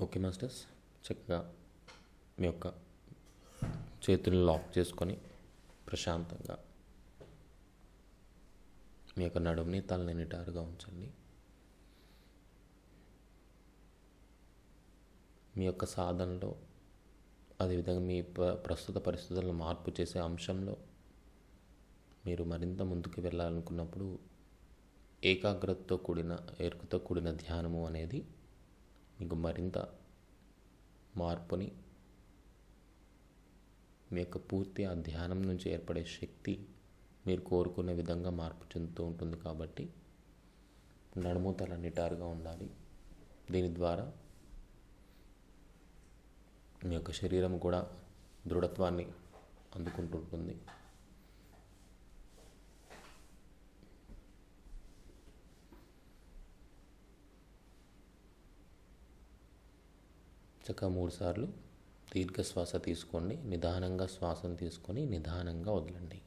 Okay masters, చక్కగా మీ యొక్క చేతులను లాక్ చేసుకొని ప్రశాంతంగా మీ యొక్క నడుముని తలని నిటారుగా ఉంచండి. మీ యొక్క సాధనలో, అదేవిధంగా మీ ప్రస్తుత పరిస్థితులను మార్పు చేసే అంశంలో మీరు మరింత ముందుకు వెళ్ళాలనుకున్నప్పుడు ఏకాగ్రతతో కూడిన, ఎరుకతో కూడిన ధ్యానము అనేది మీకు మరింత మార్పుని, మీ యొక్క పూర్తి ఆ ధ్యానం నుంచి ఏర్పడే శక్తి మీరు కోరుకునే విధంగా మార్పు చెందుతూ ఉంటుంది. కాబట్టి నడుము తల నిటారుగా ఉండాలి. దీని ద్వారా మీ యొక్క శరీరం కూడా దృఢత్వాన్ని అందుకుంటుంటుంది. చక్కగా 3 సార్లు దీర్ఘ శ్వాస తీసుకోండి. నిదానంగా శ్వాసను తీసుకొని నిదానంగా వదలండి.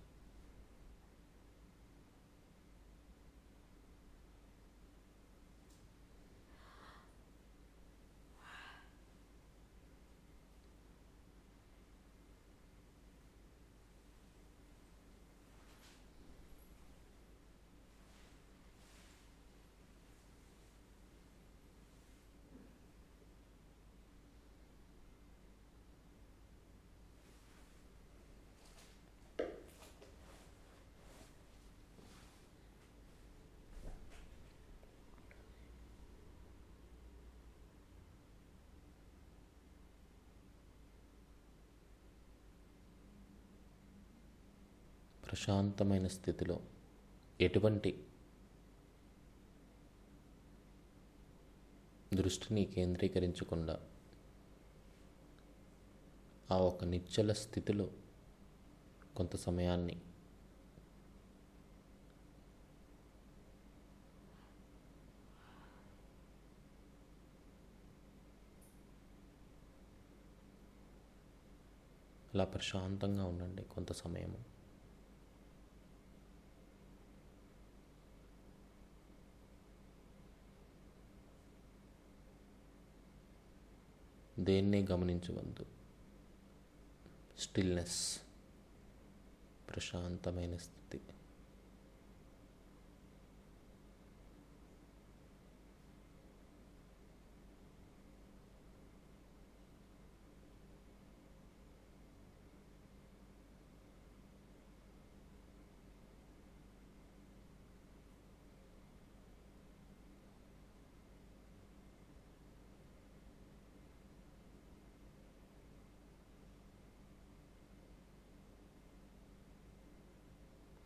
ప్రశాంతమైన స్థితిలో ఎటువంటి దృష్టిని కేంద్రీకరించకుండా ఆ ఒక నిశ్చల స్థితిలో కొంత సమయాన్ని అలా ప్రశాంతంగా ఉండండి కొంత సమయము. దేన్నే గమనించవద్దు. స్టిల్నెస్, ప్రశాంతమైన స్థితి.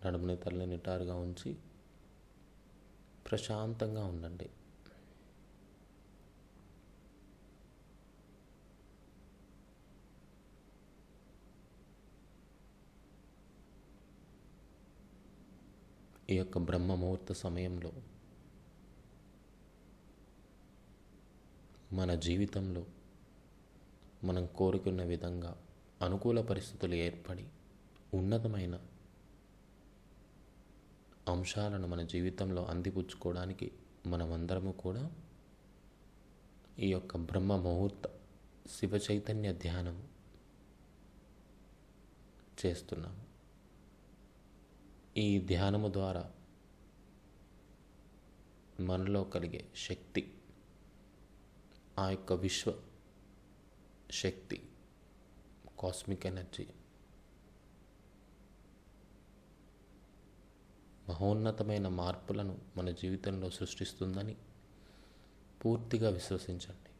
నడుముని తలని నిటారుగా ఉంచి ప్రశాంతంగా ఉండండి. ఈ యొక్క బ్రహ్మ ముహూర్త సమయంలో మన జీవితంలో మనం కోరుకున్న విధంగా అనుకూల పరిస్థితులు ఏర్పడి ఉన్నతమైన అంశాలను మన జీవితంలో అందిపుచ్చుకోవడానికి మనమందరము కూడా ఈ యొక్క బ్రహ్మ ముహూర్త శివ చైతన్య ధ్యానం చేస్తున్నాము. ఈ ధ్యానము ద్వారా మనలో కలిగే శక్తి, ఆ యొక్క విశ్వ శక్తి, కాస్మిక్ ఎనర్జీ మహోన్నతమైన మార్పులను మన జీవితంలో సృష్టిస్తుందని పూర్తిగా విశ్వసించండి.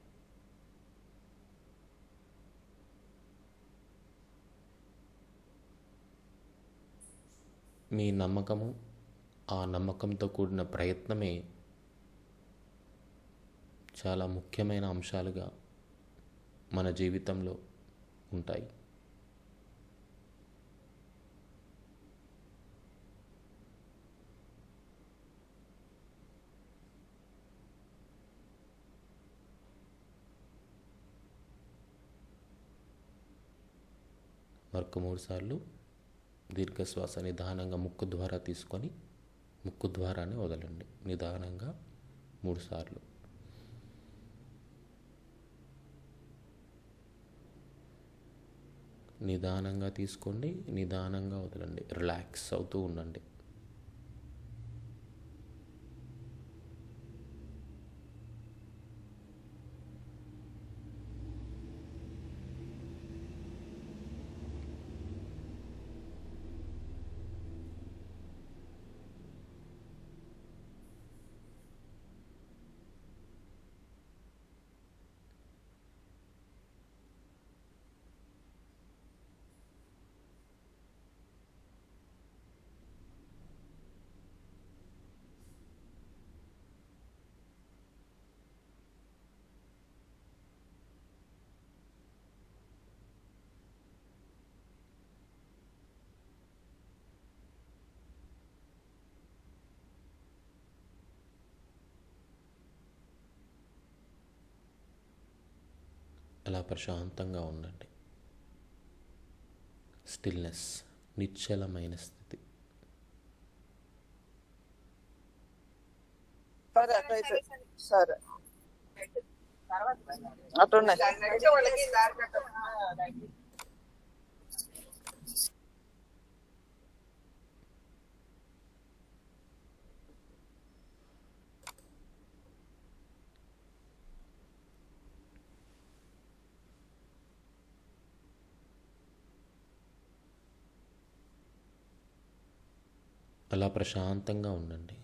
మీ నమ్మకము, ఆ నమ్మకంతో కూడిన ప్రయత్నమే చాలా ముఖ్యమైన అంశాలుగా మన జీవితంలో ఉంటాయి. మరొక 3 సార్లు దీర్ఘశ్వాస నిదానంగా ముక్కు ద్వారా తీసుకొని ముక్కు ద్వారానే వదలండి. నిదానంగా 3 సార్లు. నిదానంగా తీసుకోండి, నిదానంగా వదలండి, రిలాక్స్ అవుతూ ఉండండి. అలా ప్రశాంతంగా ఉండండి. స్టిల్నెస్, నిశ్చలమైన స్థితి. సరే అట్టున్నాయి. అలా ప్రశాంతంగా ఉండండి.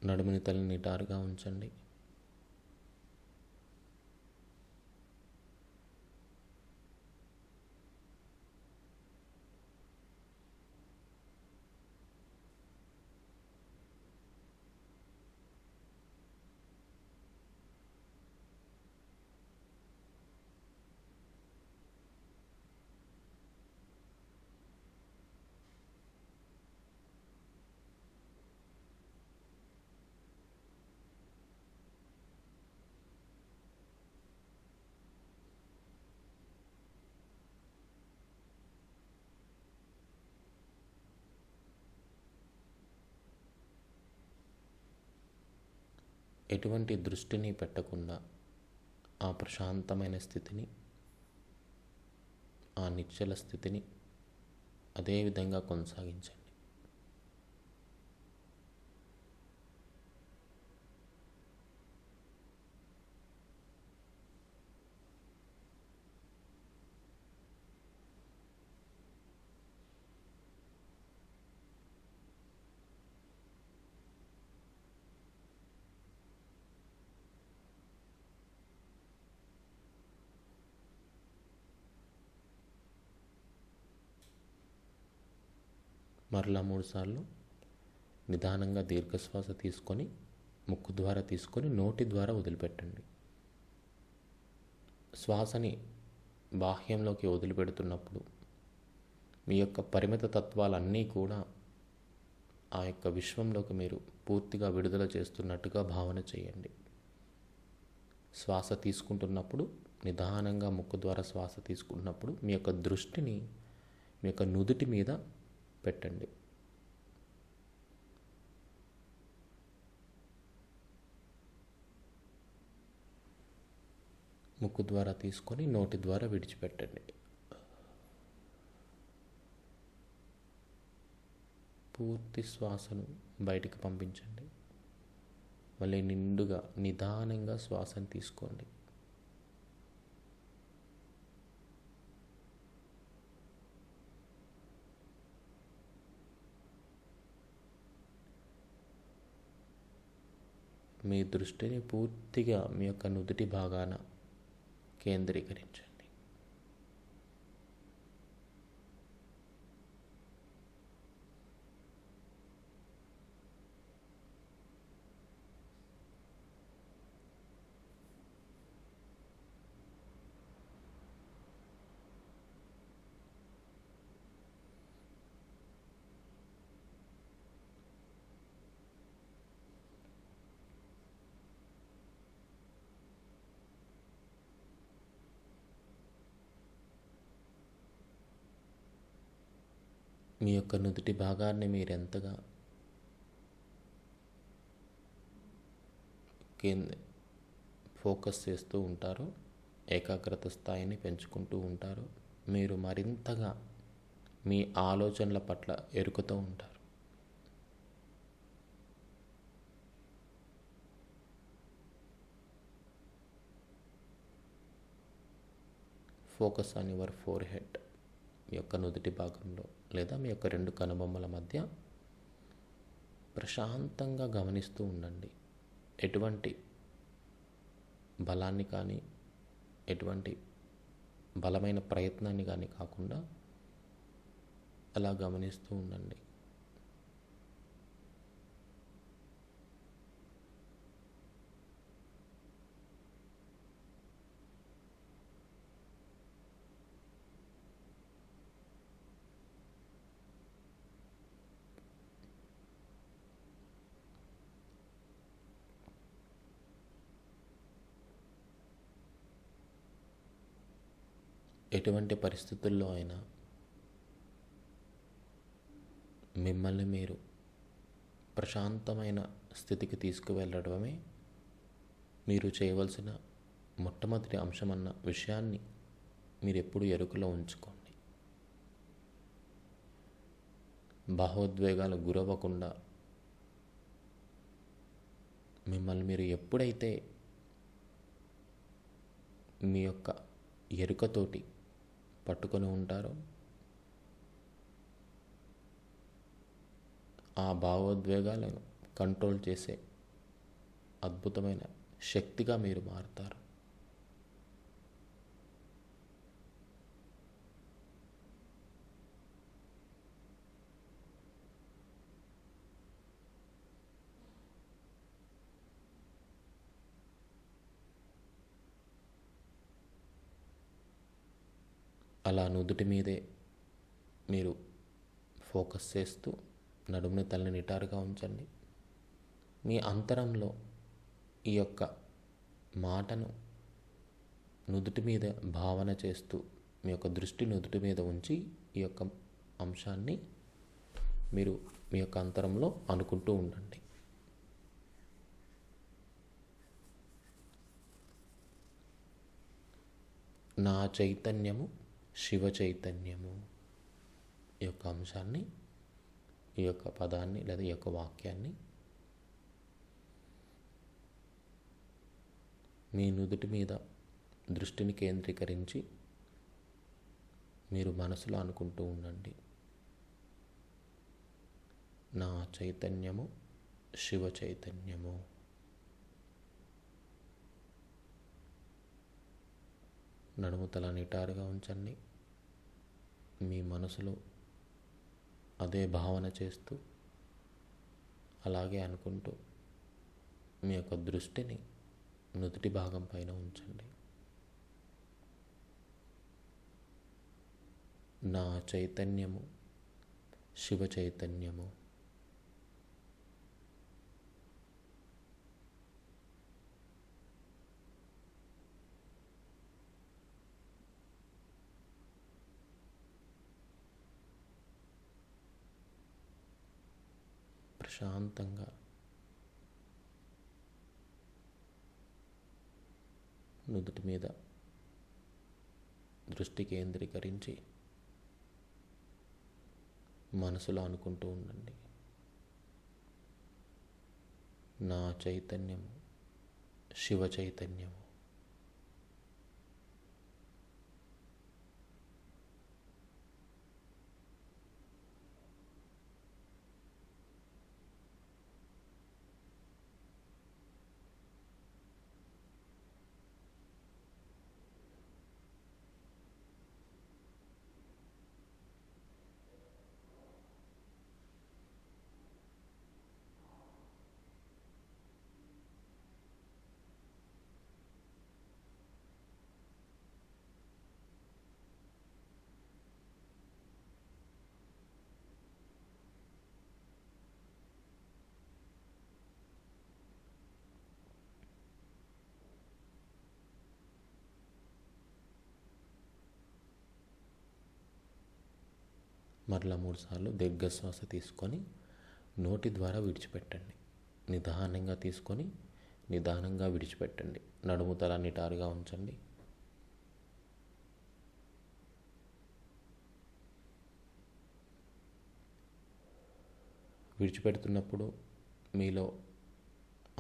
నడుముని తలని నిటారుగా ఉంచండి. ఎటువంటి దృష్టిని పెట్టకుండా ఆ ప్రశాంతమైన స్థితిని, ఆ నిశ్చల స్థితిని అదే విధంగా కొనసాగించండి. మరలా 3 సార్లు నిదానంగా దీర్ఘశ్వాస తీసుకొని ముక్కు ద్వారా తీసుకొని నోటి ద్వారా వదిలిపెట్టండి. శ్వాసని బాహ్యంలోకి వదిలిపెడుతున్నప్పుడు మీ యొక్క పరిమిత తత్వాలన్నీ కూడా ఆ యొక్క విశ్వంలోకి మీరు పూర్తిగా విడుదల చేస్తున్నట్టుగా భావన చేయండి. శ్వాస తీసుకుంటున్నప్పుడు నిదానంగా ముక్కు ద్వారా శ్వాస తీసుకుంటున్నప్పుడు మీ యొక్క దృష్టిని మీ యొక్క నుదుటి మీద పెట్టండి. ముక్కు ద్వారా తీసుకొని నోటి ద్వారా విడిచిపెట్టండి. పూర్తి శ్వాసను బయటికి పంపించండి. మళ్ళీ నిండుగా నిదానంగా శ్వాసను తీసుకోండి. మీ దృష్టిని పూర్తిగా మీ యొక్క నుదుటి భాగాన కేంద్రీకరించండి. మీ యొక్క నుదుటి భాగాన్ని మీరు ఎంతగా ఫోకస్ చేస్తూ ఉంటారో, ఏకాగ్రత స్థాయిని పెంచుకుంటూ ఉంటారో, మీరు మరింతగా మీ ఆలోచనల పట్ల ఎరుకతో ఉంటారు. Focus on your forehead, మీ యొక్క నుదుటి భాగంలో లేదా మీ యొక్క రెండు కనుబొమ్మల మధ్య ప్రశాంతంగా గమనిస్తూ ఉండండి. ఎటువంటి బలాన్ని కానీ ఎటువంటి బలమైన ప్రయత్నాన్ని కానీ కాకుండా అలా గమనిస్తూ ఉండండి. ఎటువంటి పరిస్థితుల్లో అయినా మిమ్మల్ని మీరు ప్రశాంతమైన స్థితికి తీసుకువెళ్ళడమే మీరు చేయవలసిన మొట్టమొదటి అంశమన్న విషయాన్ని మీరు ఎప్పుడు ఎరుకలో ఉంచుకోండి. భావోద్వేగాలకు గురవ్వకుండా మిమ్మల్ని మీరు ఎప్పుడైతే మీ యొక్క ఎరుకతోటి పట్టుకొని ఉంటారో, ఆ భావోద్వేగాలను కంట్రోల్ చేసే అద్భుతమైన శక్తిగా మీరు మారుతారు. అలా నుదుటి మీదే మీరు ఫోకస్ చేస్తూ నడుముని తలని నిటారుగా ఉంచండి. మీ అంతరంలో ఈ యొక్క మాటను నుదుటి మీద భావన చేస్తూ మీ యొక్క దృష్టి నుదుటి మీద ఉంచి ఈ యొక్క అంశాన్ని మీరు మీ యొక్క అంతరంలో అనుకుంటూ ఉండండి. నా చైతన్యము శివ చైతన్యము. ఈ యొక్క అంశాన్ని, ఈ యొక్క పదాన్ని లేదా ఈ యొక్క వాక్యాన్ని మీ నుదుటి మీద దృష్టిని కేంద్రీకరించి మీరు మనసులో అనుకుంటూ ఉండండి. నా చైతన్యము శివ చైతన్యము. నడుము తల నిటారుగా ఉంచండి. మీ మనసులో అదే భావన చేస్తూ అలాగే అనుకుంటూ మీ యొక్క దృష్టిని నుదుటి భాగం పైన ఉంచండి. నా చైతన్యము శివ చైతన్యము. ప్రశాంతంగా నుదుటి మీద దృష్టి కేంద్రీకరించి మనసులో అనుకుంటూ ఉండండి. నా చైతన్యము శివ చైతన్యము. మరలా 3 సార్లు దీర్ఘశ్వాస తీసుకొని నోటి ద్వారా విడిచిపెట్టండి. నిదానంగా తీసుకొని నిదానంగా విడిచిపెట్టండి. నడుము తల నిటారుగా ఉంచండి. విడిచిపెడుతున్నప్పుడు మీలో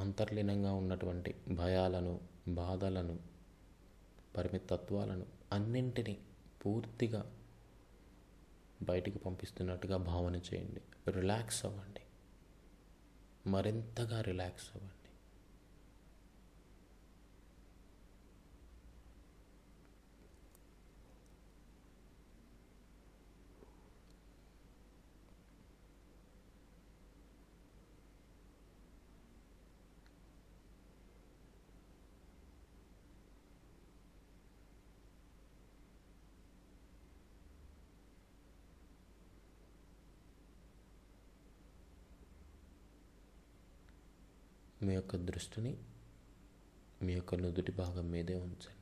అంతర్లీనంగా ఉన్నటువంటి భయాలను, బాధలను, పరిమిత తత్వాలను అన్నింటినీ పూర్తిగా బయటికి పంపిస్తున్నట్టుగా భావన చేయండి. రిలాక్స్ అవ్వండి. మరింతగా రిలాక్స్ అవ్వండి. మీ యొక్క దృష్టిని మీ యొక్క నుదుటి భాగం మీదే ఉంచండి.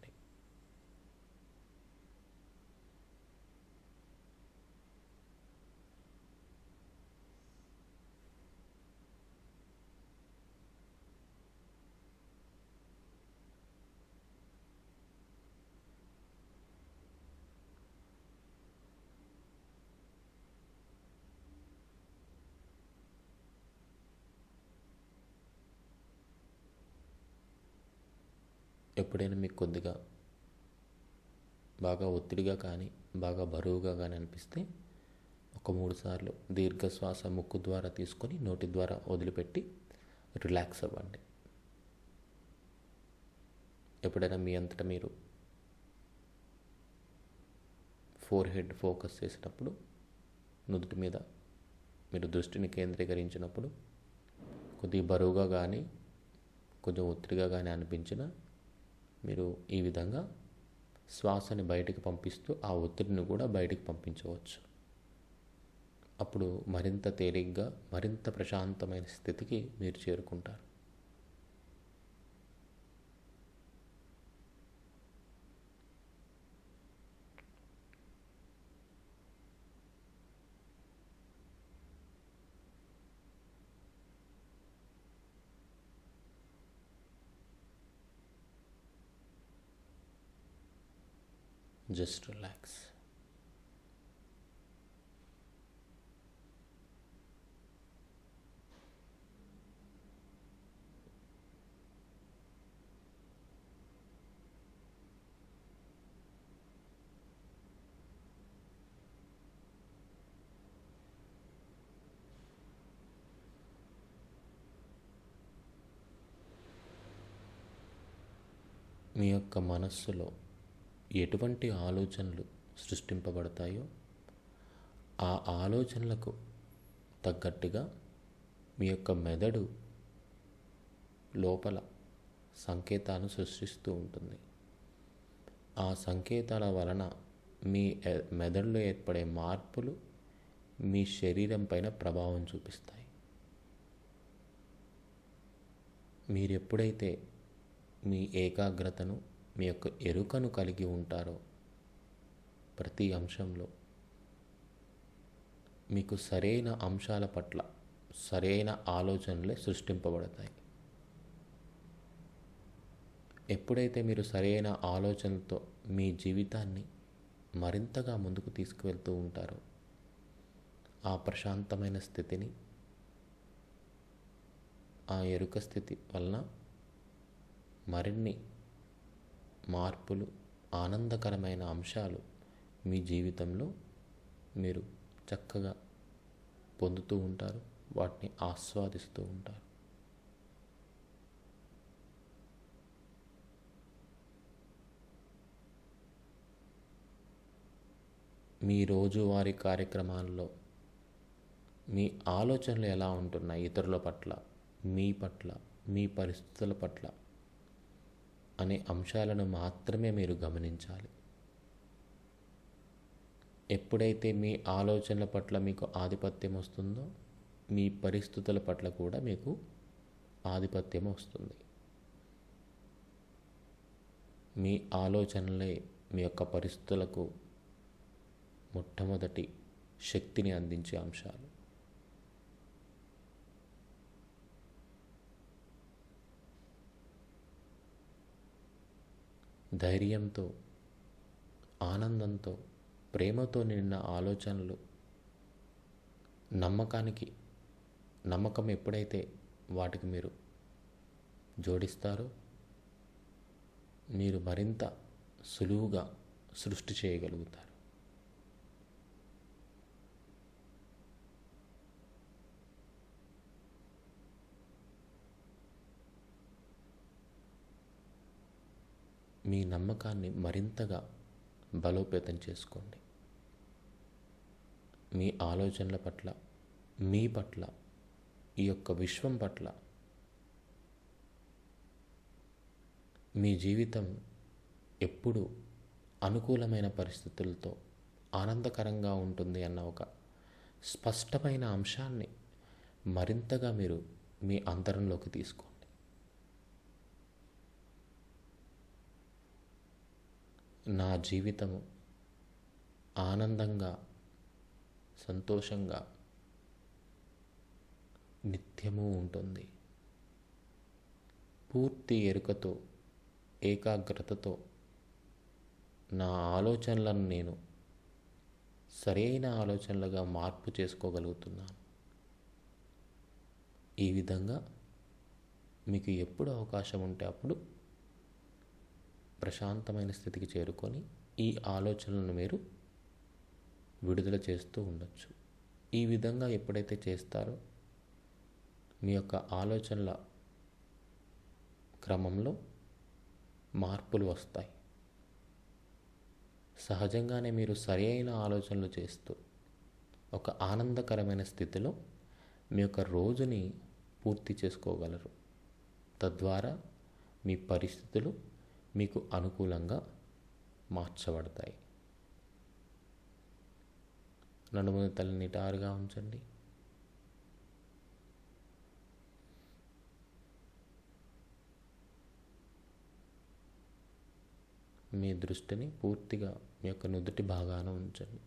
ఎప్పుడైనా మీకు కొద్దిగా బాగా ఒత్తిడిగా కానీ బాగా బరువుగా కానీ అనిపిస్తే ఒక 3 సార్లు దీర్ఘశ్వాస ముక్కు ద్వారా తీసుకొని నోటి ద్వారా వదిలిపెట్టి రిలాక్స్ అవ్వండి. ఎప్పుడైనా మీ అంతటా మీరు ఫోర్ హెడ్ ఫోకస్ చేసినప్పుడు, నుదుటి మీద మీరు దృష్టిని కేంద్రీకరించినప్పుడు కొద్దిగా బరువుగా కానీ కొంచెం ఒత్తిడిగా కానీ అనిపించినా మీరు ఈ విధంగా శ్వాసని బయటికి పంపిస్తూ ఆ ఒత్తిడిని కూడా బయటికి పంపించవచ్చు. అప్పుడు మరింత తేలిగ్గా, మరింత ప్రశాంతమైన స్థితికి మీరు చేరుకుంటారు. Just relax. మీ యొక్క మనస్సులో ఎటువంటి ఆలోచనలు సృష్టింపబడతాయో ఆ ఆలోచనలకు తగ్గట్టుగా మీ యొక్క మెదడు లోపల సంకేతాలను సృష్టిస్తూ ఉంటుంది. ఆ సంకేతాల వలన మీ మెదడులో ఏర్పడే మార్పులు మీ శరీరం పైన ప్రభావం చూపిస్తాయి. మీరు ఎప్పుడైతే మీ ఏకాగ్రతను, మీ యొక్క ఎరుకను కలిగి ఉంటారో ప్రతి అంశంలో మీకు సరైన అంశాల పట్ల సరైన ఆలోచనలే సృష్టింపబడతాయి. ఎప్పుడైతే మీరు సరైన ఆలోచనలతో మీ జీవితాన్ని మరింతగా ముందుకు తీసుకువెళ్తూ ఉంటారో ఆ ప్రశాంతమైన స్థితిని, ఆ ఎరుక స్థితి వలన మరిన్ని మార్పులు, ఆనందకరమైన అంశాలు మీ జీవితంలో మీరు చక్కగా పొందుతూ ఉంటారు, వాటిని ఆస్వాదిస్తూ ఉంటారు. మీ రోజువారీ కార్యక్రమాల్లో మీ ఆలోచనలు ఎలా ఉంటున్నాయి, ఇతరుల పట్ల, మీ పట్ల, మీ పరిస్థితుల పట్ల అనే అంశాలను మాత్రమే మీరు గమనించాలి. ఎప్పుడైతే మీ ఆలోచనల పట్ల మీకు ఆధిపత్యం వస్తుందో మీ పరిస్థితుల పట్ల కూడా మీకు ఆధిపత్యం వస్తుంది. మీ ఆలోచనలే మీ యొక్క పరిస్థితులకు మొట్టమొదటి శక్తిని అందించే అంశాలు. ధైర్యంతో, ఆనందంతో, ప్రేమతో నిండిన ఆలోచనలు, నమ్మకం ఎప్పుడైతే వాటికి మీరు జోడిస్తారో మీరు మరింత సులువుగా సృష్టి చేయగలుగుతారు. మీ నమ్మకాన్ని మరింతగా బలోపేతం చేసుకోండి. మీ ఆలోచనల పట్ల, మీ పట్ల, ఈ యొక్క విశ్వం పట్ల మీ జీవితం ఎప్పుడు అనుకూలమైన పరిస్థితులతో ఆనందకరంగా ఉంటుంది అన్న ఒక స్పష్టమైన అంశాన్ని మరింతగా మీరు మీ అంతరంలోకి తీసుకోండి. నా జీవితము ఆనందంగా, సంతోషంగా నిత్యము ఉంటుంది. పూర్తి ఎరుకతో, ఏకాగ్రతతో నా ఆలోచనలను నేను సరైన ఆలోచనలుగా మార్పు చేసుకోగలుగుతున్నాను. ఈ విధంగా మీకు ఎప్పుడు అవకాశం ఉంటే అప్పుడు ప్రశాంతమైన స్థితికి చేరుకొని ఈ ఆలోచనలను మీరు విడుదల చేస్తూ ఉండొచ్చు. ఈ విధంగా ఎప్పుడైతే చేస్తారో మీ యొక్క ఆలోచనల క్రమంలో మార్పులు వస్తాయి. సహజంగానే మీరు సరి అయిన ఆలోచనలు చేస్తూ ఒక ఆనందకరమైన స్థితిలో మీ యొక్క రోజుని పూర్తి చేసుకోగలరు. తద్వారా మీ పరిస్థితులు మీకు అనుకూలంగా మార్చబడతాయి. నడుముని తల నిటారుగా ఉంచండి. మీ దృష్టిని పూర్తిగా మీ యొక్క నుదుటి భాగాన ఉంచండి.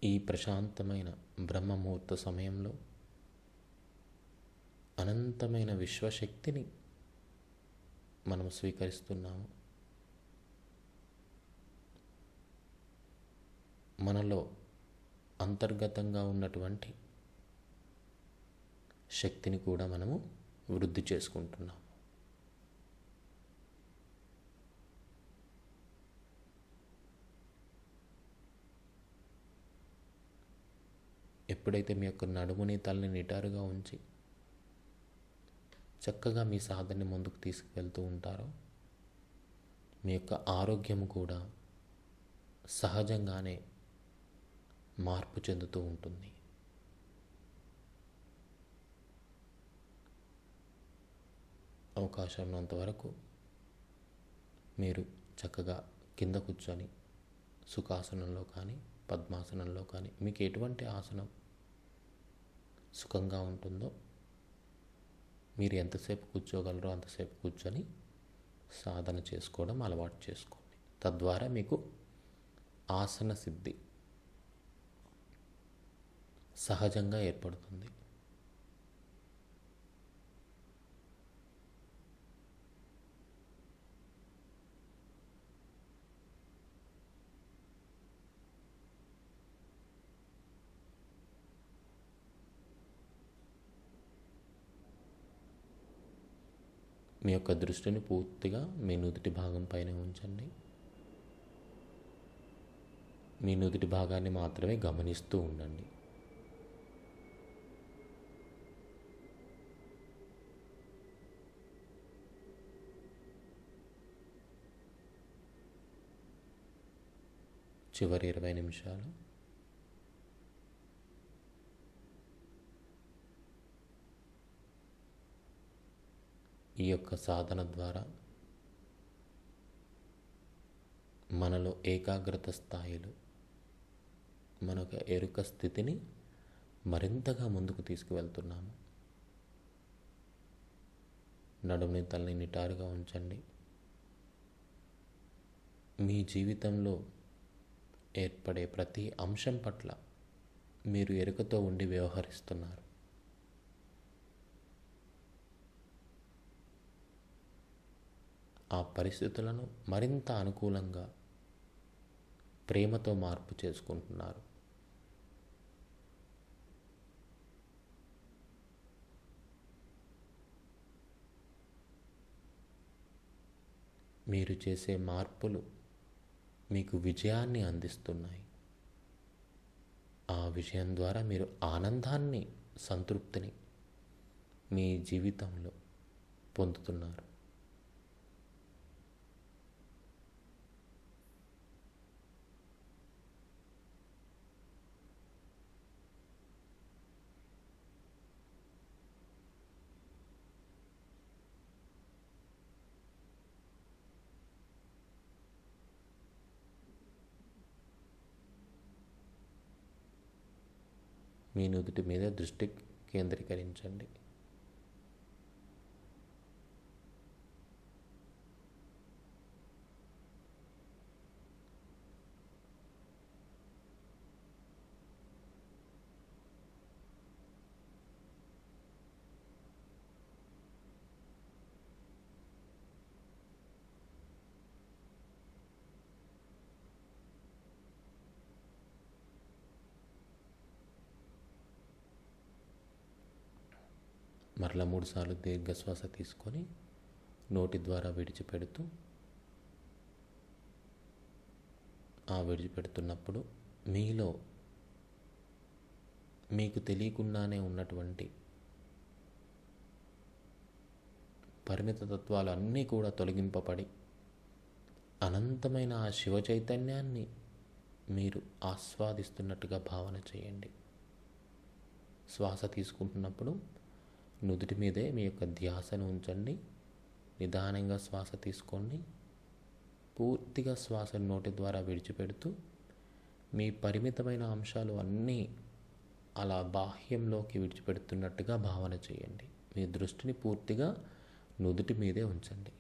ఈ ప్రశాంతమైన బ్రహ్మముహూర్త సమయంలో అనంతమైన విశ్వశక్తిని మనం స్వీకరిస్తున్నాము. మనలో అంతర్గతంగా ఉన్నటువంటి శక్తిని కూడా మనము వృద్ధి చేసుకుంటున్నాము. ఎప్పుడైతే మీ యొక్క నడుముని, తలని నిటారుగా ఉంచి చక్కగా మీ సాధనని ముందుకు తీసుకువెళ్తూ ఉంటారో మీ యొక్క ఆరోగ్యం కూడా సహజంగానే మార్పు చెందుతూ ఉంటుంది. అవకాశం ఉన్నంత వరకు మీరు చక్కగా కింద కూర్చొని సుఖాసనంలో కానీ, పద్మాసనంలో కానీ మీకు ఎటువంటి ఆసనం సుఖంగా ఉంటుందో మీరు ఎంతసేపు కూర్చోగలరో అంతసేపు కూర్చొని సాధన చేసుకోవడం అలవాటు చేసుకోండి. తద్వారా మీకు ఆసన సిద్ధి సహజంగా ఏర్పడుతుంది. మీ యొక్క దృష్టిని పూర్తిగా మీ నుదుటి భాగం పైన ఉంచండి. మీ నుదుటి భాగాన్ని మాత్రమే గమనిస్తూ ఉండండి. చివరి 20 నిమిషాలు ఈ యొక్క సాధన ద్వారా మనలో ఏకాగ్రత స్థాయిలు, మనొక ఎరుక స్థితిని మరింతగా ముందుకు తీసుకువెళ్తున్నాము. నడుముని తలని నిటారుగా ఉంచండి. మీ జీవితంలో ఏర్పడే ప్రతి అంశం పట్ల మీరు ఎరుకతో ఉండి వ్యవహరిస్తున్నారు. ఆ పరిస్థితులను మరింత అనుకూలంగా ప్రేమతో మార్పు చేసుకుంటున్నారు. మీరు చేసే మార్పులు మీకు విజయాన్ని అందిస్తున్నాయి. ఆ విజయం ద్వారా మీరు ఆనందాన్ని, సంతృప్తిని మీ జీవితంలో పొందుతున్నారు. మీ నుదుటి మీద దృష్టి కేంద్రీకరించండి. మరలా 3 సార్లు దీర్ఘశ్వాస తీసుకొని నోటి ద్వారా విడిచిపెడుతూ, ఆ విడిచిపెడుతున్నప్పుడు మీలో మీకు తెలియకుండానే ఉన్నటువంటి పరిమిత తత్వాలు అన్నీ కూడా తొలగింపబడి అనంతమైన ఆ శివ చైతన్యాన్ని మీరు ఆస్వాదిస్తున్నట్టుగా భావన చేయండి. శ్వాస తీసుకుంటున్నప్పుడు నుదుటి మీదే మీ యొక్క ధ్యాసను ఉంచండి. నిదానంగా శ్వాస తీసుకోండి. పూర్తిగా శ్వాసను నోటి ద్వారా విడిచిపెడుతూ మీ పరిమితమైన అంశాలు అన్నీ అలా బాహ్యంలోకి విడిచిపెడుతున్నట్టుగా భావన చేయండి. మీ దృష్టిని పూర్తిగా నుదుటి మీదే ఉంచండి.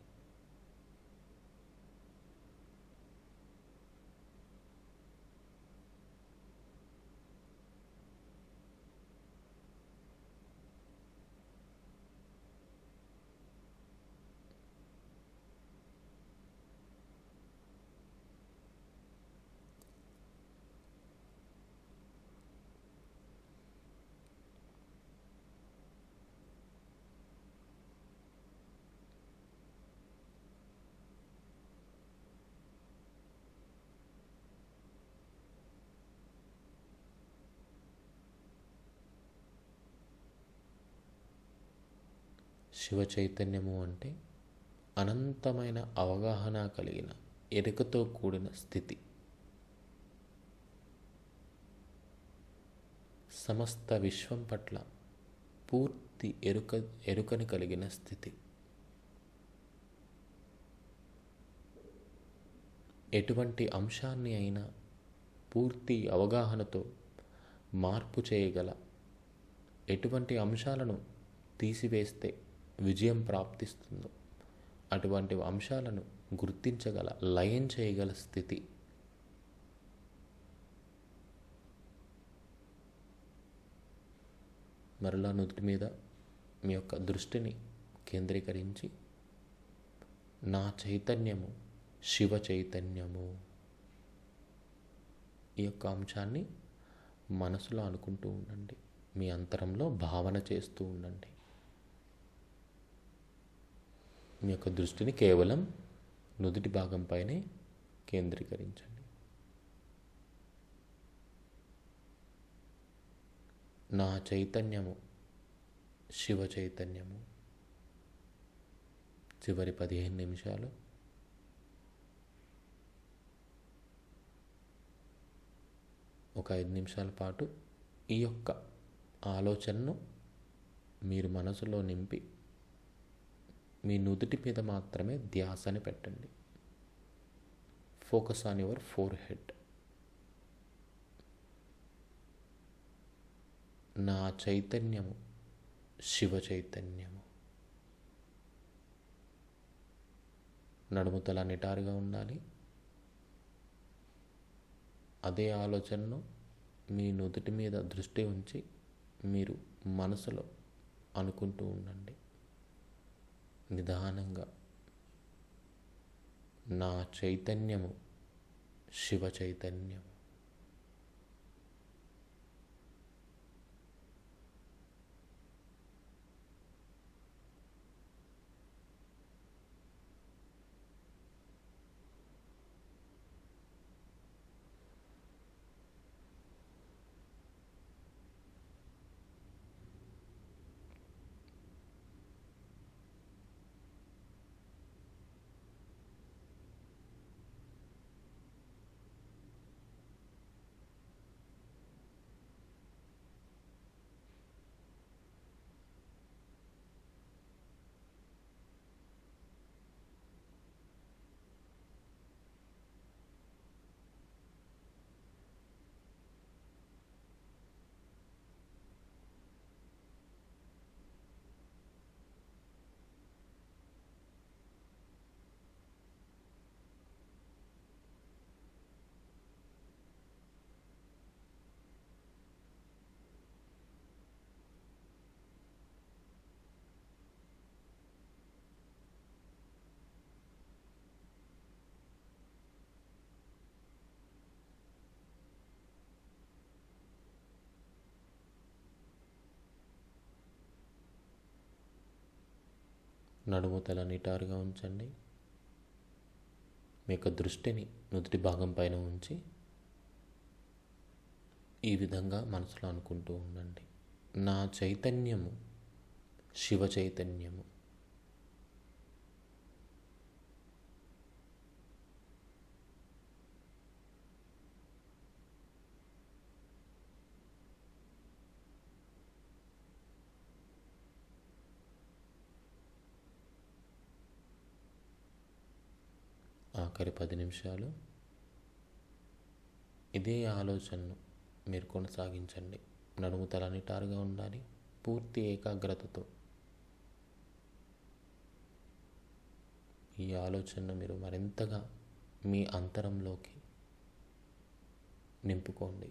శివ చైతన్యము అంటే అనంతమైన అవగాహన కలిగిన ఎరుకతో కూడిన స్థితి. సమస్త విశ్వం పట్ల పూర్తి ఎరుకని కలిగిన స్థితి. ఎటువంటి అంశాన్ని అయినా పూర్తి అవగాహనతో మార్పు చేయగల, ఎటువంటి అంశాలను తీసివేస్తే విజయం ప్రాప్తిస్తుందో అటువంటి అంశాలను గుర్తించగల, లయం చేయగల స్థితి. మరలా నుదుటి మీద మీ యొక్క దృష్టిని కేంద్రీకరించి, నా చైతన్యము శివ చైతన్యము, ఈ యొక్క అంశాన్ని మనసులో అనుకుంటూ ఉండండి. మీ అంతరంలో భావన చేస్తూ ఉండండి. మీ యొక్క దృష్టిని కేవలం నుదుటి భాగంపైనే కేంద్రీకరించండి. నా చైతన్యము శివ చైతన్యము. చివరి 15 నిమిషాలు ఒక 5 నిమిషాల పాటు ఈ యొక్క ఆలోచనను మీరు మనసులో నింపి మీ నుదుటి మీద మాత్రమే ధ్యాసని పెట్టండి. Focus on your four head. నా చైతన్యము శివ చైతన్యము. నడుముతల నిటారుగా ఉండాలి. అదే ఆలోచనను మీ నుదుటి మీద దృష్టి ఉంచి మీరు మనసులో అనుకుంటూ ఉండండి నిదానంగా. నా చైతన్యము శివ చైతన్యము. నడుము తల నిటారుగా ఉంచండి. మీ యొక్క దృష్టిని నుదుటి భాగం పైన ఉంచి ఈ విధంగా మనసులో అనుకుంటూ ఉండండి. నా చైతన్యము శివ చైతన్యము. ఆఖరి 10 నిమిషాలు ఇదే ఆలోచనను మీరు కొనసాగించండి. నడుము తల నిటారుగా ఉండాలి. పూర్తి ఏకాగ్రతతో ఈ ఆలోచనను మీరు మరింతగా మీ అంతరంలోకి నింపుకోండి.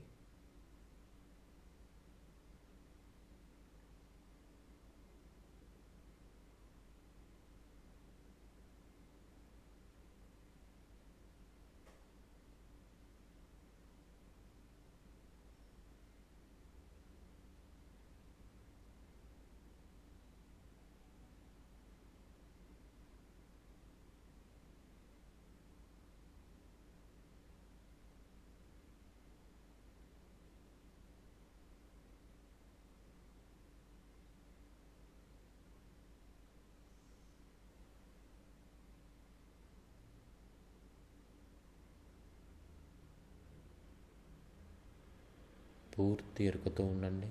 పూర్తి ఎరుకతో ఉండండి.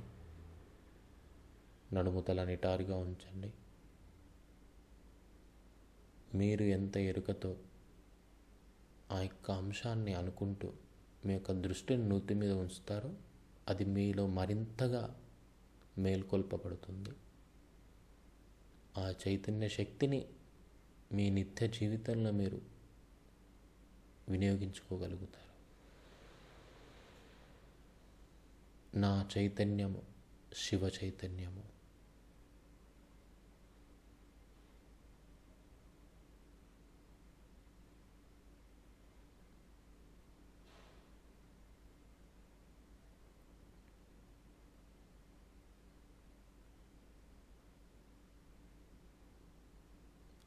నడుము తల నిటారుగా ఉంచండి. మీరు ఎంత ఎరుకతో ఆ యొక్క అంశాన్ని అనుకుంటూ మీ యొక్క దృష్టిని నుత్తి మీద ఉంచుతారో అది మీలో మరింతగా మేల్కొల్పబడుతుంది. ఆ చైతన్య శక్తిని మీ నిత్య జీవితంలో మీరు వినియోగించుకోగలుగుతారు. నా చైతన్యము శివ చైతన్యము.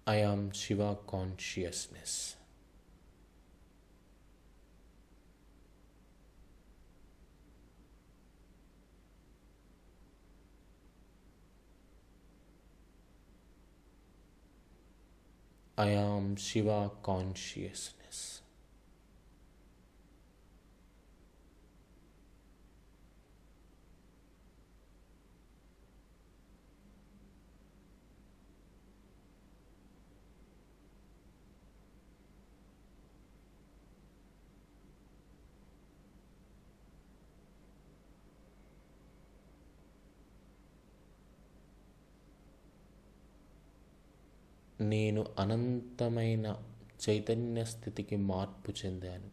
I am Shiva consciousness. I am Shiva consciousness. నేను అనంతమైన చైతన్య స్థితికి మార్పు చెందాను.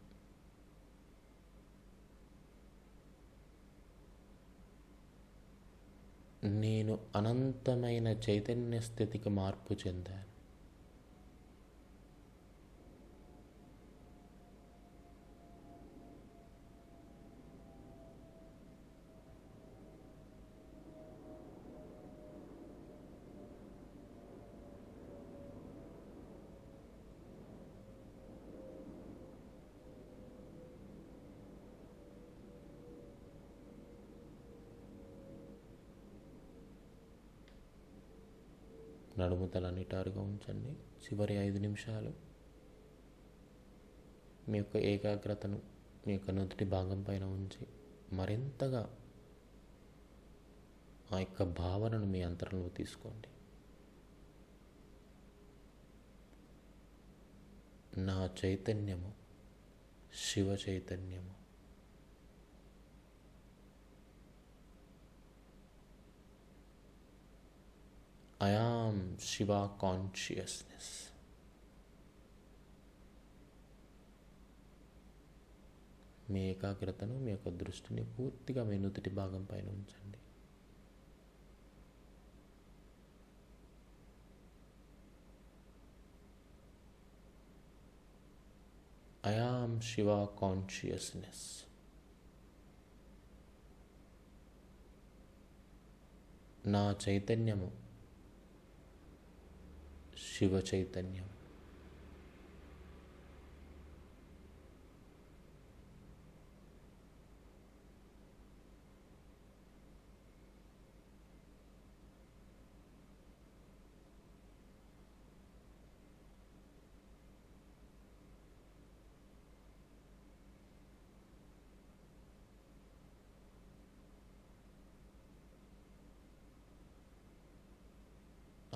నేను అనంతమైన చైతన్య స్థితికి మార్పు చెందాను. నడుము తల నిటారుగా ఉంచండి. చివరి 5 నిమిషాలు మీ యొక్క ఏకాగ్రతను మీ యొక్క నుదుటి భాగం పైన ఉంచి మరింతగా ఆ యొక్క భావనను మీ అంతరంలో తీసుకోండి. నా చైతన్యము శివ చైతన్యము. I am Shiva consciousness. మీ ఏకాగ్రతను మీ యొక్క దృష్టిని పూర్తిగా మీ నుదుటి భాగం పైన ఉంచండి. I am Shiva consciousness. నా చైతన్యము శివ చైతన్యం.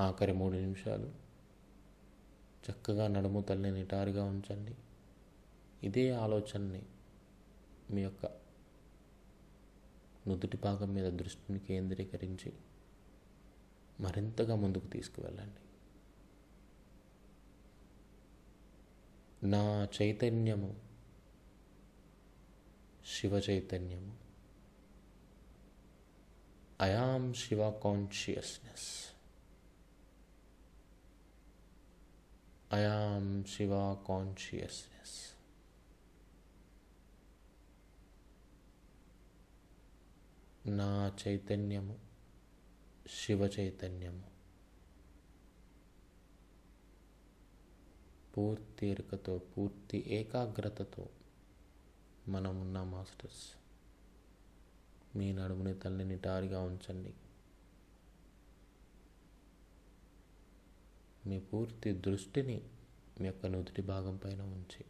ఆఖరి 3 నిమిషాలు చక్కగా నడుము తల్లిని నిటారుగా ఉంచండి. ఇదే ఆలోచనని మీ యొక్క నుదుటి భాగం మీద దృష్టిని కేంద్రీకరించి మరింతగా ముందుకు తీసుకువెళ్ళండి. నా చైతన్యము శివ చైతన్యము. I am Shiva consciousness. I am Shiva consciousness. నా చైతన్యము శివ చైతన్యము. పూర్తి ఎరుకతో పూర్తి ఏకాగ్రతతో మనం ఉన్నాం మాస్టర్స్. మీ నడుముని తల్లిని నిటారుగా ఉంచండి. మీ పూర్తి దృష్టిని మీ యొక్క నుదుటి భాగం పైన ఉంచి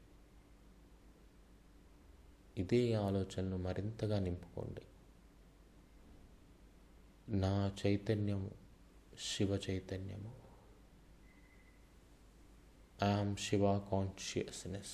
ఇదే ఆలోచనను మరింతగా నింపుకోండి. నా చైతన్యము శివ చైతన్యము. I am Shiva consciousness.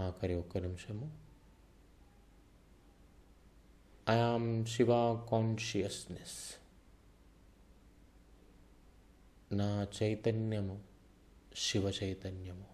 ఆఖరి ఒక్క నిమిషము. I am Shiva consciousness. నా చైతన్యము శివ చైతన్యము.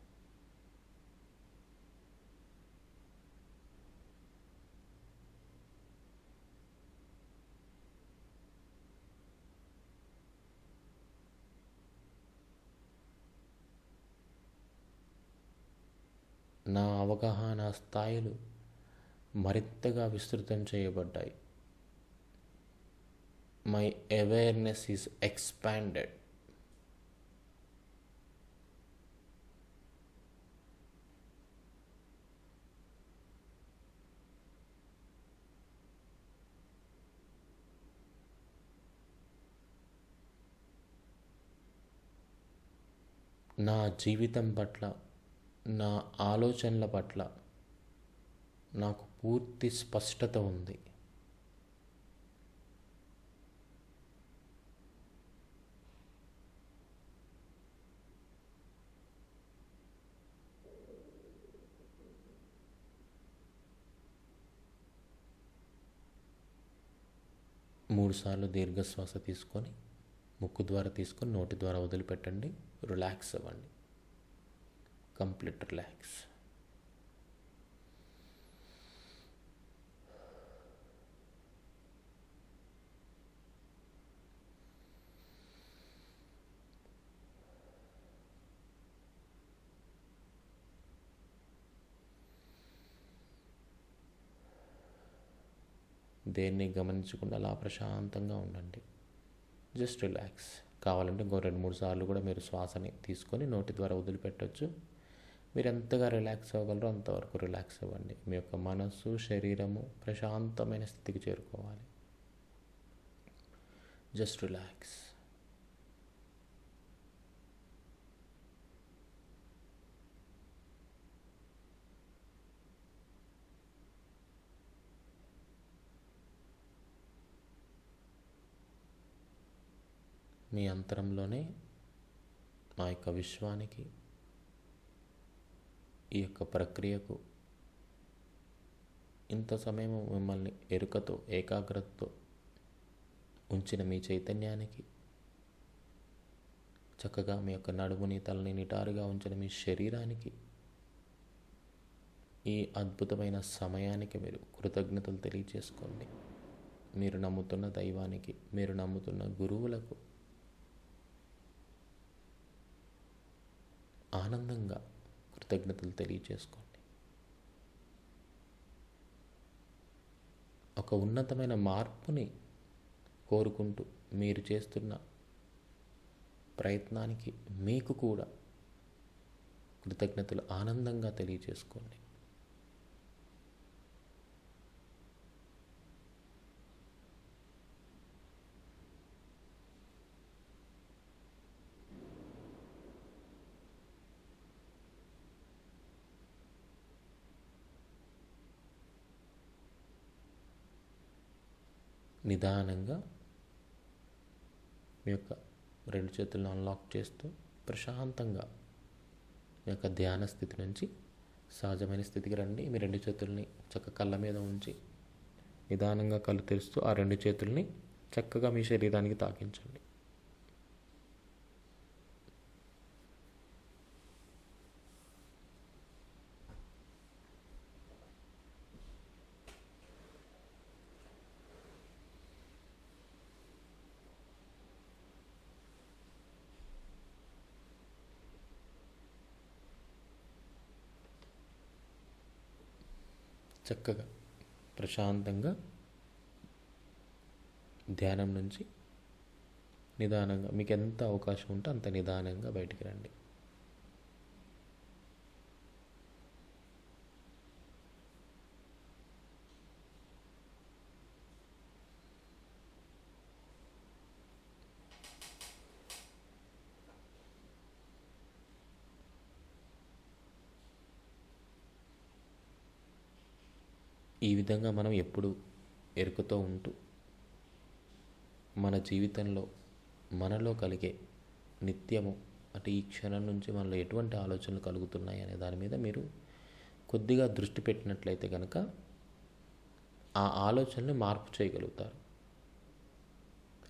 నా అవగాహన స్థాయిలు మరింతగా విస్తృతం చేయబడ్డాయి. My awareness is expanded. నా జీవితం పట్ల, నా ఆలోచనల పట్ల నాకు పూర్తి స్పష్టత ఉంది. మూడుసార్లు దీర్ఘశ్వాస తీసుకొని ముక్కు ద్వారా తీసుకొని నోటి ద్వారా వదిలిపెట్టండి. రిలాక్స్ అవ్వండి. Complete relax. దేన్ని గమనించకుండా అలా ప్రశాంతంగా ఉండండి. Just relax. కావాలంటే ఇంకో 2-3 సార్లు కూడా మీరు శ్వాసని తీసుకొని నోటి ద్వారా వదిలిపెట్టవచ్చు. మీరు ఎంతగా రిలాక్స్ అవ్వగలరో అంతవరకు రిలాక్స్ అవ్వండి. మీ యొక్క మనస్సు, శరీరము ప్రశాంతమైన స్థితికి చేరుకోవాలి. Just relax. మీ అంతరంలోనే మా యొక్క విశ్వానికి, ఈ యొక్క ప్రక్రియకు ఇంత సమయం మిమ్మల్ని ఎరుకతో, ఏకాగ్రతతో ఉంచిన మీ చైతన్యానికి, చక్కగా మీ యొక్క నడుముని, తలని నిటారుగా ఉంచిన మీ శరీరానికి, ఈ అద్భుతమైన సమయానికి మీరు కృతజ్ఞతలు తెలియచేసుకోండి. మీరు నమ్ముతున్న దైవానికి, మీరు నమ్ముతున్న గురువులకు ఆనందంగా కృతజ్ఞతలు తెలియచేసుకోండి. ఒక ఉన్నతమైన మార్పుని కోరుకుంటూ మీరు చేస్తున్న ప్రయత్నానికి మీకు కూడా కృతజ్ఞతలు ఆనందంగా తెలియచేసుకోండి. నిదానంగా మీ యొక్క 2 చేతులను అన్లాక్ చేస్తూ ప్రశాంతంగా మీ యొక్క ధ్యాన స్థితి నుంచి సహజమైన స్థితికి రండి. మీ 2 చేతుల్ని చక్క కళ్ళ మీద ఉంచి నిదానంగా కళ్ళు తెరుస్తూ ఆ 2 చేతుల్ని చక్కగా మీ శరీరానికి తాకించండి. చక్కగా ప్రశాంతంగా ధ్యానం నుంచి నిదానంగా మీకు ఎంత అవకాశం ఉంటే అంత నిదానంగా బయటికి రండి. ఈ విధంగా మనం ఎప్పుడు ఎరుకతో ఉంటూ మన జీవితంలో మనలో కలిగే నిత్యము అంటే ఈ క్షణం నుంచి మనలో ఎటువంటి ఆలోచనలు కలుగుతున్నాయి అనే దాని మీద మీరు కొద్దిగా దృష్టి పెట్టినట్లయితే కనుక ఆ ఆలోచనని మార్పు చేయగలుగుతారు.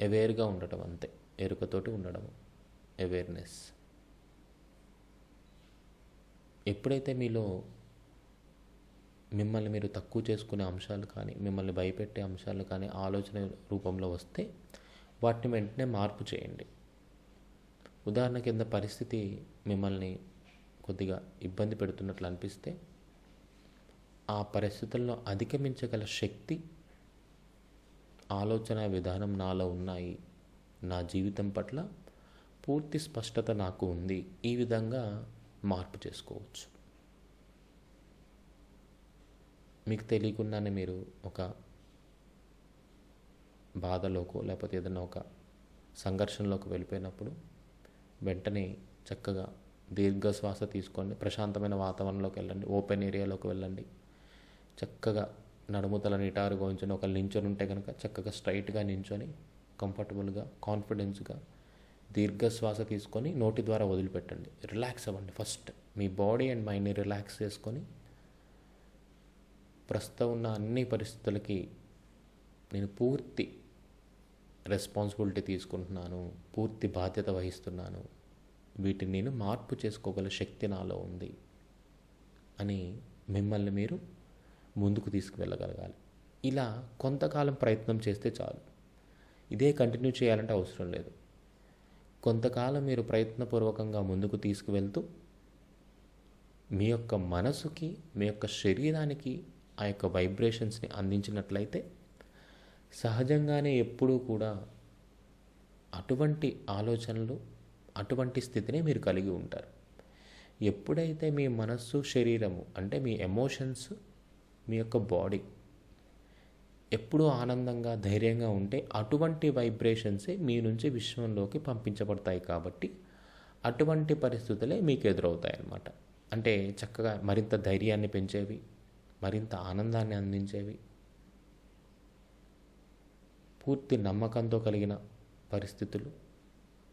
అవేర్గా ఉండటం, అంతే, ఎరుకతోటి ఉండడం, అవేర్నెస్. ఎప్పుడైతే మీలో మిమ్మల్ని మీరు తక్కువ చేసుకునే అంశాలు కానీ, మిమ్మల్ని భయపెట్టే అంశాలు కానీ ఆలోచన రూపంలో వస్తే వాటిని వెంటనే మార్పు చేయండి. ఉదాహరణ కింద పరిస్థితి మిమ్మల్ని కొద్దిగా ఇబ్బంది పెడుతున్నట్లు అనిపిస్తే ఆ పరిస్థితులను అధిగమించగల శక్తి, ఆలోచన విధానం నాలో ఉన్నాయి, నా జీవితం పట్ల పూర్తి స్పష్టత నాకు ఉంది, ఈ విధంగా మార్పు చేసుకోవచ్చు. మీకు తెలియకుండానే మీరు ఒక బాధలోకో లేకపోతే ఏదైనా ఒక సంఘర్షణలోకి వెళ్ళిపోయినప్పుడు వెంటనే చక్కగా దీర్ఘ శ్వాస తీసుకోండి, ప్రశాంతమైన వాతావరణంలోకి వెళ్ళండి, ఓపెన్ ఏరియాలోకి వెళ్ళండి, చక్కగా నడుముతల నిటారుగా ఉంచండి. ఒకళ్ళు నించొని ఉంటే కనుక చక్కగా స్ట్రైట్గా నించొని కంఫర్టబుల్గా, కాన్ఫిడెన్స్గా దీర్ఘ శ్వాస తీసుకొని నోటి ద్వారా వదిలిపెట్టండి. రిలాక్స్ అవ్వండి. ఫస్ట్ మీ బాడీ అండ్ మైండ్ని రిలాక్స్ చేసుకొని, ప్రస్తుతం ఉన్న అన్ని పరిస్థితులకి నేను పూర్తి రెస్పాన్సిబిలిటీ తీసుకుంటున్నాను, పూర్తి బాధ్యత వహిస్తున్నాను, వీటిని నేను మార్పు చేసుకోగల శక్తి నాలో ఉంది అని మిమ్మల్ని మీరు ముందుకు తీసుకువెళ్ళగలగాలి. ఇలా కొంతకాలం ప్రయత్నం చేస్తే చాలు. ఇదే కంటిన్యూ చేయాలంటే అవసరం లేదు. కొంతకాలం మీరు ప్రయత్నపూర్వకంగా ముందుకు తీసుకువెళ్తూ మీ యొక్క మనసుకి, మీ యొక్క శరీరానికి ఆ యొక్క వైబ్రేషన్స్ని అందించినట్లయితే సహజంగానే ఎప్పుడూ కూడా అటువంటి ఆలోచనలు, అటువంటి స్థితిని మీరు కలిగి ఉంటారు. ఎప్పుడైతే మీ మనస్సు, శరీరము అంటే మీ ఎమోషన్స్, మీ యొక్క బాడీ ఎప్పుడూ ఆనందంగా, ధైర్యంగా ఉంటే అటువంటి వైబ్రేషన్సే మీ నుంచి విశ్వంలోకి పంపించబడతాయి. కాబట్టి అటువంటి పరిస్థితులే మీకు ఎదురవుతాయి అన్నమాట. అంటే చక్కగా మరింత ధైర్యాన్ని పెంచేవి, మరింత ఆనందాన్ని అందించేవి, పూర్తి నమ్మకంతో కలిగిన పరిస్థితులు,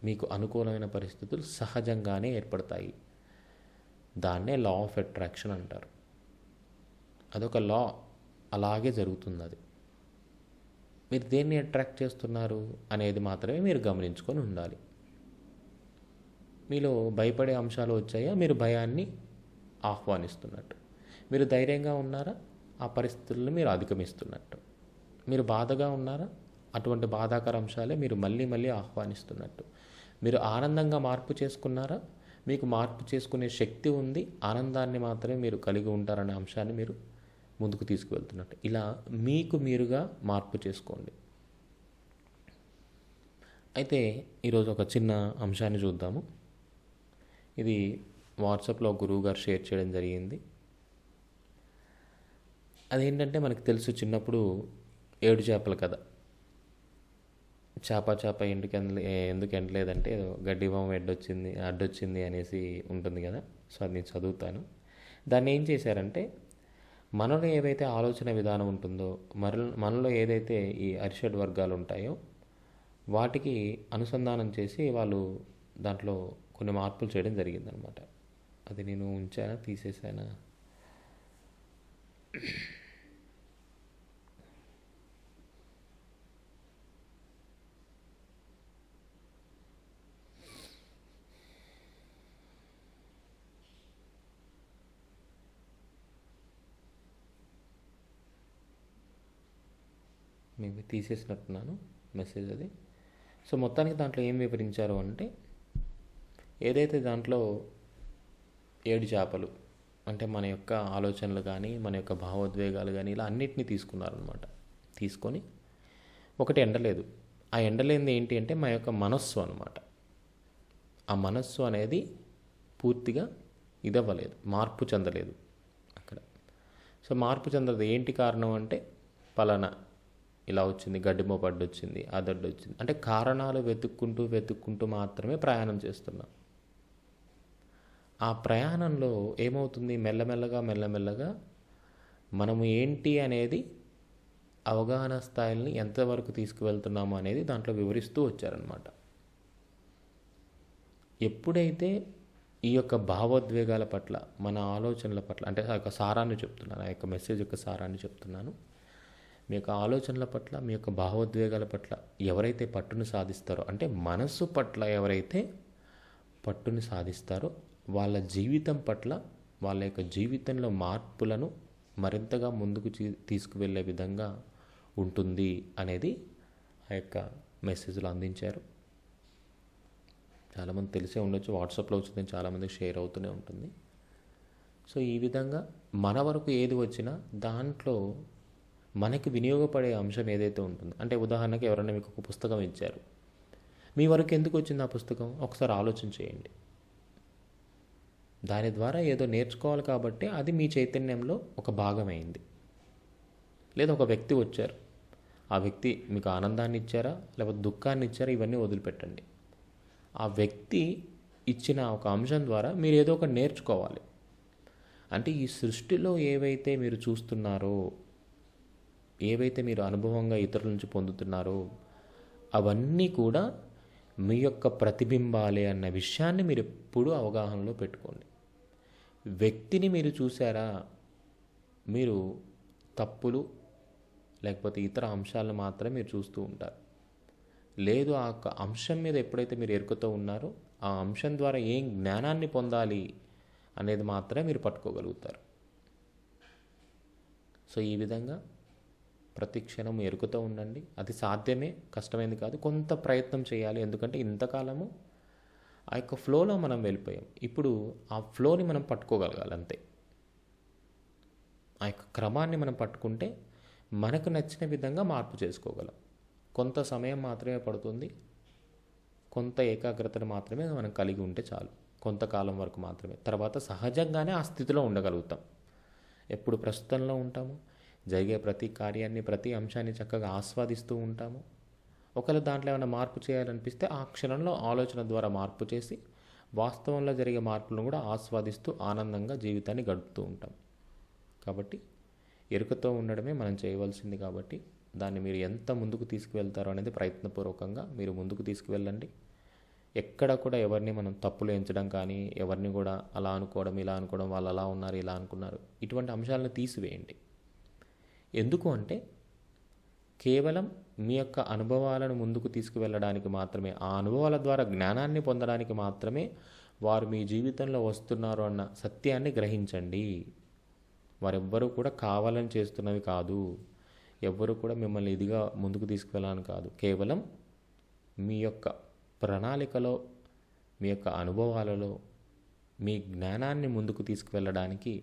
మీకు అనుకూలమైన పరిస్థితులు సహజంగానే ఏర్పడతాయి. దాన్నే లా ఆఫ్ అట్రాక్షన్ అంటారు. అదొక లా, అలాగే జరుగుతుంది. అది మీరు దేన్ని అట్రాక్ట్ చేస్తున్నారు అనేది మాత్రమే మీరు గమనించుకొని ఉండాలి. మీలో భయపడే అంశాలు వచ్చాయా, మీరు భయాన్ని ఆహ్వానిస్తున్నట్టు. మీరు ధైర్యంగా ఉన్నారా, ఆ పరిస్థితులను మీరు అధిగమిస్తున్నట్టు. మీరు బాధగా ఉన్నారా, అటువంటి బాధాకర అంశాలే మీరు మళ్ళీ మళ్ళీ ఆహ్వానిస్తున్నట్టు. మీరు ఆనందంగా మార్పు చేసుకున్నారా, మీకు మార్పు చేసుకునే శక్తి ఉంది, ఆనందాన్ని మాత్రమే మీరు కలిగి ఉంటారనే అంశాన్ని మీరు ముందుకు తీసుకువెళ్తున్నట్టు. ఇలా మీకు మీరుగా మార్పు చేసుకోండి. అయితే ఈరోజు ఒక చిన్న అంశాన్ని చూద్దాము. ఇది వాట్సాప్లో గురువు గారు షేర్ చేయడం జరిగింది. అదేంటంటే మనకు తెలుసు, చిన్నప్పుడు ఏడు చేపల కథ. చేప ఎందుకు ఎండలేదంటే గడ్డి బాము అడ్డొచ్చింది అనేసి ఉంటుంది కదా. సో అది నేను చదువుతాను. దాన్ని ఏం చేశారంటే, మనలో ఏవైతే ఆలోచన విధానం ఉంటుందో, మనలో ఏదైతే ఈ అరిషడ్ వర్గాలు ఉంటాయో వాటికి అనుసంధానం చేసి వాళ్ళు దాంట్లో కొన్ని మార్పులు చేయడం జరిగిందనమాట. అది నేను ఉంచానా, తీసేసానా? మేబీ తీసేసినట్టున్నాను మెసేజ్ అది. సో మొత్తానికి దాంట్లో ఏం వివరించారు అంటే, ఏదైతే దాంట్లో 7 చేపలు అంటే మన యొక్క ఆలోచనలు కానీ, మన యొక్క భావోద్వేగాలు కానీ, ఇలా అన్నిటినీ తీసుకున్నారనమాట. తీసుకొని ఒకటి ఎండలేదు. ఆ ఎండలేనిది ఏంటి అంటే మా యొక్క మనస్సు అనమాట. ఆ మనస్సు అనేది పూర్తిగా ఇదవ్వలేదు, మార్పు చెందలేదు అక్కడ. సో మార్పు చెందలేదు. ఏంటి కారణం అంటే, పలానా ఇలా వచ్చింది, గడ్డిమో పడ్డొచ్చింది, అదడ్డొచ్చింది అంటే కారణాలు వెతుక్కుంటూ మాత్రమే ప్రయాణం చేస్తున్నాం. ఆ ప్రయాణంలో ఏమవుతుంది, మెల్లమెల్లగా మనము ఏంటి అనేది అవగాహన స్థాయిల్ని ఎంతవరకు తీసుకువెళ్తున్నాము అనేది దాంట్లో వివరిస్తూ వచ్చారనమాట. ఎప్పుడైతే ఈ యొక్క భావోద్వేగాల పట్ల, మన ఆలోచనల పట్ల, అంటే ఆ యొక్క సారాన్ని చెప్తున్నాను, ఆ యొక్క మెసేజ్ యొక్క సారాన్ని చెప్తున్నాను. మీ యొక్క ఆలోచనల పట్ల, మీ యొక్క భావోద్వేగాల పట్ల ఎవరైతే పట్టును సాధిస్తారో, అంటే మనస్సు పట్ల ఎవరైతే పట్టుని సాధిస్తారో వాళ్ళ జీవితం పట్ల, వాళ్ళ యొక్క జీవితంలో మార్పులను మరింతగా ముందుకు తీసుకువెళ్ళే విధంగా ఉంటుంది అనేది ఆ యొక్క మెసేజ్లో అందించారు. చాలామంది తెలిసే ఉండొచ్చు, వాట్సాప్లో వచ్చింది చాలామందికి షేర్ అవుతూనే ఉంటుంది. సో ఈ విధంగా మన వరకు ఏది వచ్చినా దాంట్లో మనకి వినియోగపడే అంశం ఏదైతే ఉంటుందో, అంటే ఉదాహరణకి ఎవరైనా మీకు ఒక పుస్తకం ఇచ్చారు, మీ వరకు ఎందుకు వచ్చింది ఆ పుస్తకం ఒకసారి ఆలోచన చేయండి. దాని ద్వారా ఏదో నేర్చుకోవాలి కాబట్టి అది మీ చైతన్యంలో ఒక భాగమైంది. లేదా ఒక వ్యక్తి వచ్చారు, ఆ వ్యక్తి మీకు ఆనందాన్ని ఇచ్చారా లేకపోతే దుఃఖాన్ని ఇచ్చారా, ఇవన్నీ వదిలిపెట్టండి. ఆ వ్యక్తి ఇచ్చిన ఒక అంశం ద్వారా మీరు ఏదో ఒకటి నేర్చుకోవాలి. అంటే ఈ సృష్టిలో ఏవైతే మీరు చూస్తున్నారో, ఏవైతే మీరు అనుభవంగా ఇతరుల నుంచి పొందుతున్నారో అవన్నీ కూడా మీ యొక్క ప్రతిబింబాలే అన్న విషయాన్ని మీరు ఎప్పుడూ అవగాహనలో పెట్టుకోండి. వ్యక్తిని మీరు చూసారా, మీరు తప్పులు లేకపోతే ఇతర అంశాలను మాత్రమే మీరు చూస్తూ ఉంటారు. లేదు, ఆ యొక్క అంశం మీద ఎప్పుడైతే మీరు ఎరుకతో ఉన్నారో ఆ అంశం ద్వారా ఏం జ్ఞానాన్ని పొందాలి అనేది మాత్రమే మీరు పట్టుకోగలుగుతారు. సో ఈ విధంగా ప్రతి క్షణం ఎరుకతో ఉండండి. అది సాధ్యమే, కష్టమైంది కాదు, కొంత ప్రయత్నం చేయాలి. ఎందుకంటే ఇంతకాలము ఆ యొక్క ఫ్లోలో మనం వెళ్ళిపోయాం. ఇప్పుడు ఆ ఫ్లోని మనం పట్టుకోగలగాలి అంతే. ఆ యొక్క క్రమాన్ని మనం పట్టుకుంటే మనకు నచ్చిన విధంగా మార్పు చేసుకోగలం. కొంత సమయం మాత్రమే పడుతుంది, కొంత ఏకాగ్రతను మాత్రమే మనం కలిగి ఉంటే చాలు. కొంతకాలం వరకు మాత్రమే, తర్వాత సహజంగానే ఆ స్థితిలో ఉండగలుగుతాం. ఎప్పుడు ప్రస్తుతంలో ఉంటాము, జరిగే ప్రతి కార్యాన్ని, ప్రతి అంశాన్ని చక్కగా ఆస్వాదిస్తూ ఉంటాము. ఒకవేళ దాంట్లో ఏమైనా మార్పు చేయాలనిపిస్తే ఆ క్షణంలో ఆలోచన ద్వారా మార్పు చేసి వాస్తవంలో జరిగే మార్పులను కూడా ఆస్వాదిస్తూ ఆనందంగా జీవితాన్ని గడుపుతూ ఉంటాం. కాబట్టి ఎరుకతో ఉండడమే మనం చేయవలసింది. కాబట్టి దాన్ని మీరు ఎంత ముందుకు తీసుకువెళ్తారో అనేది ప్రయత్నపూర్వకంగా మీరు ముందుకు తీసుకువెళ్ళండి. ఎక్కడ కూడా ఎవరిని మనం తప్పులు ఎంచడం కానీ, ఎవరిని కూడా అలా అనుకోవడం, ఇలా అనుకోవడం, వాళ్ళు అలా ఉన్నారు, ఇలా అనుకున్నారు, ఇటువంటి అంశాలను తీసివేయండి. ఎందుకు అంటే కేవలం మీ యొక్క అనుభవాలను ముందుకు తీసుకువెళ్ళడానికి మాత్రమే, ఆ అనుభవాల ద్వారా జ్ఞానాన్ని పొందడానికి మాత్రమే వారు మీ జీవితంలో వస్తున్నారు అన్న సత్యాన్ని గ్రహించండి. వారెవ్వరూ కూడా కావాలని చేస్తున్నవి కాదు, ఎవ్వరూ కూడా మిమ్మల్ని ఇదిగా ముందుకు తీసుకువెళ్ళాలని కాదు. కేవలం మీ యొక్క ప్రణాళికలో, మీ యొక్క అనుభవాలలో మీ జ్ఞానాన్ని ముందుకు తీసుకువెళ్ళడానికి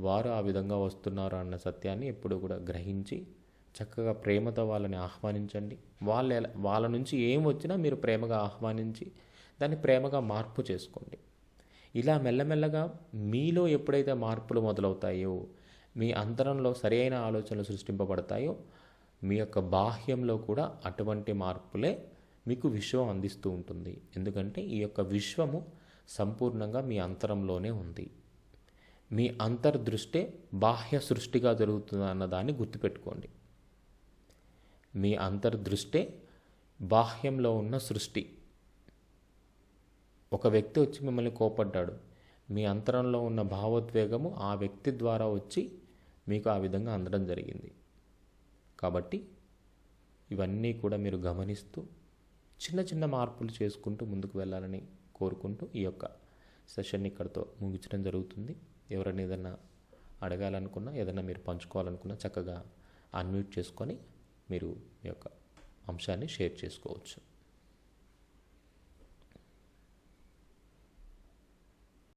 వారు ఆ విధంగా వస్తున్నారు అన్న సత్యాన్ని ఎప్పుడూ కూడా గ్రహించి చక్కగా ప్రేమతో వాళ్ళని ఆహ్వానించండి. వాళ్ళ నుంచి ఏం వచ్చినా మీరు ప్రేమగా ఆహ్వానించి దాన్ని ప్రేమగా మార్పు చేసుకోండి. ఇలా మెల్లమెల్లగా మీలో ఎప్పుడైతే మార్పులు మొదలవుతాయో, మీ అంతరంలో సరైన ఆలోచనలు సృష్టింపబడతాయో, మీ యొక్క బాహ్యంలో కూడా అటువంటి మార్పులే మీకు విశ్వం అందిస్తూ ఉంటుంది. ఎందుకంటే ఈ యొక్క విశ్వము సంపూర్ణంగా మీ అంతరంలోనే ఉంది. మీ అంతర్దృష్టే బాహ్య సృష్టిగా జరుగుతుంది అన్నదాన్ని గుర్తుపెట్టుకోండి. మీ అంతర్దృష్టే బాహ్యంలో ఉన్న సృష్టి. ఒక వ్యక్తి వచ్చి మిమ్మల్ని కోపడ్డాడు, మీ అంతరంలో ఉన్న భావోద్వేగము ఆ వ్యక్తి ద్వారా వచ్చి మీకు ఆ విధంగా అందడం జరిగింది. కాబట్టి ఇవన్నీ కూడా మీరు గమనిస్తూ చిన్న చిన్న మార్పులు చేసుకుంటూ ముందుకు వెళ్ళాలని కోరుకుంటూ ఈ యొక్క సెషన్ని ఇక్కడితో ముగించడం జరుగుతుంది. ఎవరైనా ఏదైనా అడగాలనుకున్నా, ఏదైనా మీరు పంచుకోవాలనుకున్నా చక్కగా అన్మ్యూట్ చేసుకొని మీరు మీ యొక్క అంశాన్ని షేర్ చేసుకోవచ్చు.